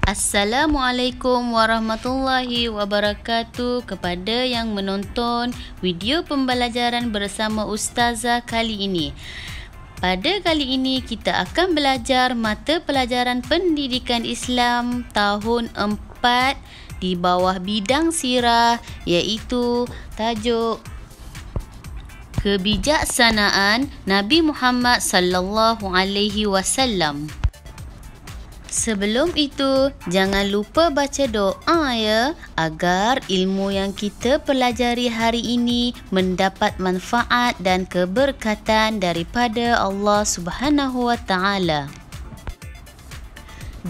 Assalamualaikum warahmatullahi wabarakatuh kepada yang menonton video pembelajaran bersama Ustazah kali ini. Pada kali ini kita akan belajar mata pelajaran pendidikan Islam tahun 4 di bawah bidang sirah, iaitu tajuk Kebijaksanaan Nabi Muhammad sallallahu alaihi wasallam. Sebelum itu, jangan lupa baca doa ya, agar ilmu yang kita pelajari hari ini mendapat manfaat dan keberkatan daripada Allah Subhanahu wa taala.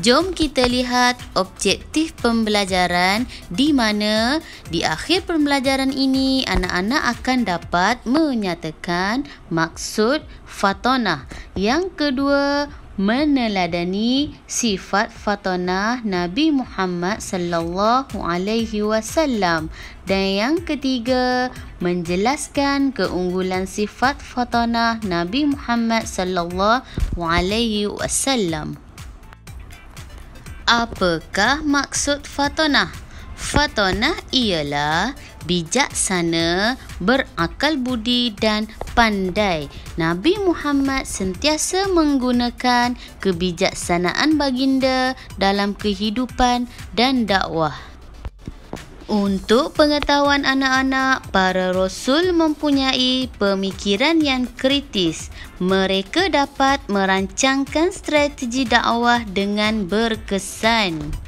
Jom kita lihat objektif pembelajaran, di mana di akhir pembelajaran ini anak-anak akan dapat menyatakan maksud fatonah. Yang kedua, meneladani sifat fatonah Nabi Muhammad sallallahu alaihi wasallam, dan yang ketiga, menjelaskan keunggulan sifat fatonah Nabi Muhammad sallallahu alaihi wasallam. Apakah maksud fatonah? Fatonah ialah bijaksana, berakal budi dan pandai. Nabi Muhammad sentiasa menggunakan kebijaksanaan baginda dalam kehidupan dan dakwah. Untuk pengetahuan anak-anak, para rasul mempunyai pemikiran yang kritis. Mereka dapat merancangkan strategi dakwah dengan berkesan.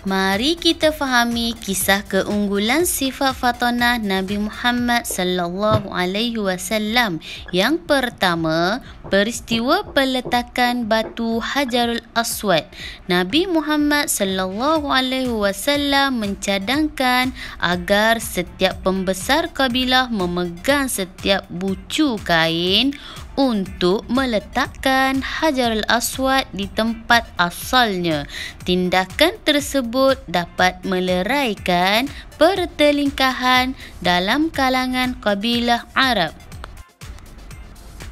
Mari kita fahami kisah keunggulan sifat fatonah Nabi Muhammad sallallahu alaihi wasallam. Yang pertama, peristiwa peletakan batu Hajarul Aswad. Nabi Muhammad sallallahu alaihi wasallam mencadangkan agar setiap pembesar kabilah memegang setiap bucu kain untuk meletakkan Hajarul Aswad di tempat asalnya. Tindakan tersebut dapat meleraikan pertelingkahan dalam kalangan kabilah Arab.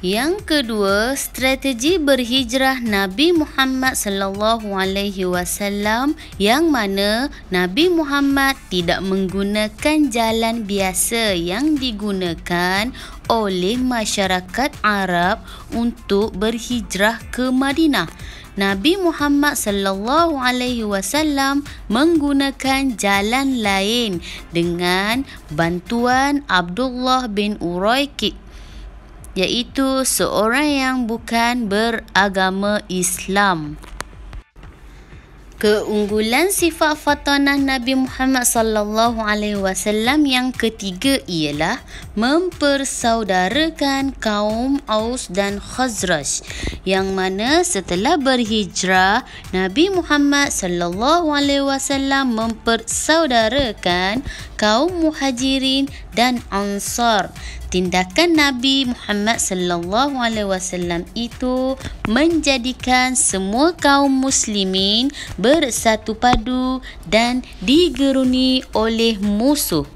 Yang kedua, strategi berhijrah Nabi Muhammad sallallahu alaihi wasallam, yang mana Nabi Muhammad tidak menggunakan jalan biasa yang digunakan oleh masyarakat Arab untuk berhijrah ke Madinah. Nabi Muhammad sallallahu alaihi wasallam menggunakan jalan lain dengan bantuan Abdullah bin Uraiqit, iaitu seorang yang bukan beragama Islam. Keunggulan sifat fatonah Nabi Muhammad sallallahu alaihi wasallam yang ketiga ialah mempersaudarakan kaum Aus dan Khazraj, yang mana setelah berhijrah Nabi Muhammad sallallahu alaihi wasallam mempersaudarakan kaum Muhajirin dan Ansar. Tindakan Nabi Muhammad sallallahu alaihi wasallam itu menjadikan semua kaum muslimin bersatu padu dan digeruni oleh musuh.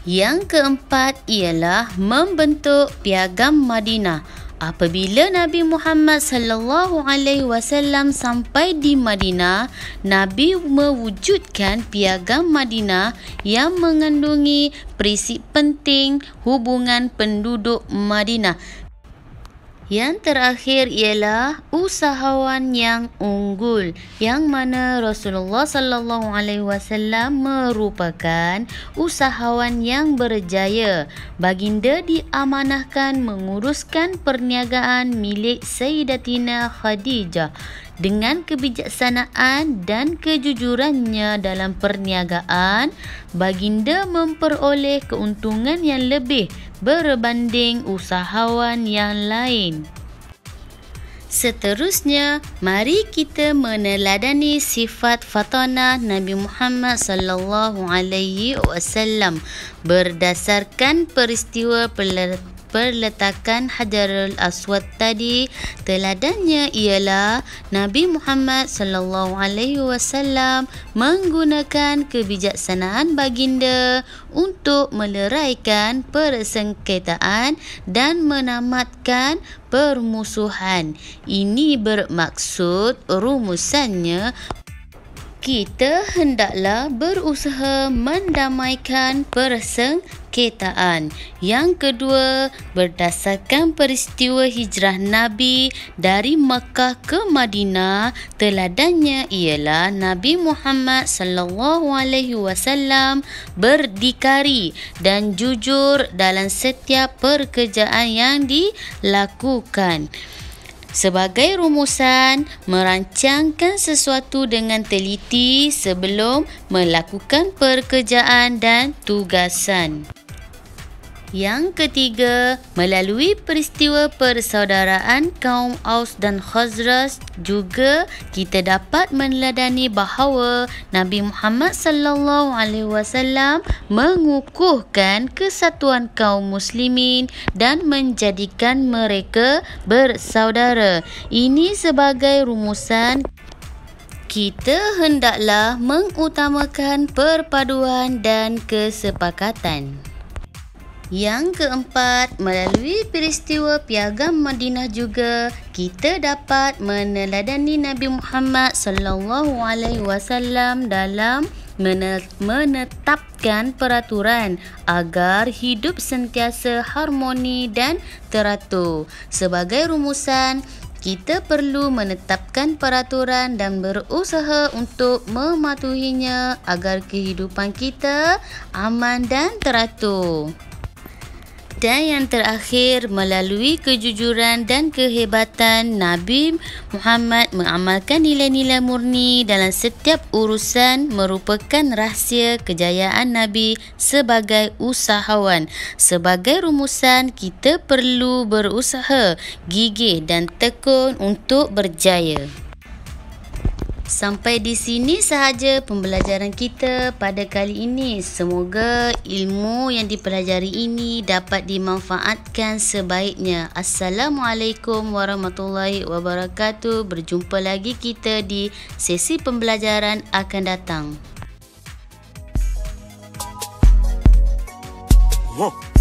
Yang keempat ialah membentuk piagam Madinah. Apabila Nabi Muhammad sallallahu alaihi wasallam sampai di Madinah, Nabi mewujudkan piagam Madinah yang mengandungi prinsip penting hubungan penduduk Madinah. Yang terakhir ialah usahawan yang unggul, yang mana Rasulullah sallallahu alaihi wasallam merupakan usahawan yang berjaya. Baginda diamanahkan menguruskan perniagaan milik Sayyidatina Khadijah. Dengan kebijaksanaan dan kejujurannya dalam perniagaan, baginda memperoleh keuntungan yang lebih berbanding usahawan yang lain. Seterusnya, mari kita meneladani sifat fatonah Nabi Muhammad sallallahu alaihi wasallam berdasarkan peristiwa perletakan Hajarul Aswad tadi, teladannya ialah Nabi Muhammad sallallahu alaihi wasallam menggunakan kebijaksanaan baginda untuk meleraikan persengketaan dan menamatkan permusuhan. Ini bermaksud rumusannya kita hendaklah berusaha mendamaikan persengketaan. Yang kedua, berdasarkan peristiwa hijrah Nabi dari Mekah ke Madinah, teladannya ialah Nabi Muhammad sallallahu alaihi wasallam berdikari dan jujur dalam setiap pekerjaan yang dilakukan. Sebagai rumusan, merancangkan sesuatu dengan teliti sebelum melakukan pekerjaan dan tugasan. Yang ketiga, melalui peristiwa persaudaraan kaum Aus dan Khazraj juga kita dapat meneladani bahawa Nabi Muhammad sallallahu alaihi wasallam mengukuhkan kesatuan kaum muslimin dan menjadikan mereka bersaudara. Ini sebagai rumusan kita hendaklah mengutamakan perpaduan dan kesepakatan. Yang keempat, melalui peristiwa Piagam Madinah juga kita dapat meneladani Nabi Muhammad sallallahu alaihi wasallam dalam menetapkan peraturan agar hidup sentiasa harmoni dan teratur. Sebagai rumusan, kita perlu menetapkan peraturan dan berusaha untuk mematuhinya agar kehidupan kita aman dan teratur. Dan yang terakhir, melalui kejujuran dan kehebatan Nabi Muhammad mengamalkan nilai-nilai murni dalam setiap urusan merupakan rahsia kejayaan Nabi sebagai usahawan. Sebagai rumusan, kita perlu berusaha gigih dan tekun untuk berjaya. Sampai di sini sahaja pembelajaran kita pada kali ini. Semoga ilmu yang dipelajari ini dapat dimanfaatkan sebaiknya. Assalamualaikum warahmatullahi wabarakatuh. Berjumpa lagi kita di sesi pembelajaran akan datang. Whoa.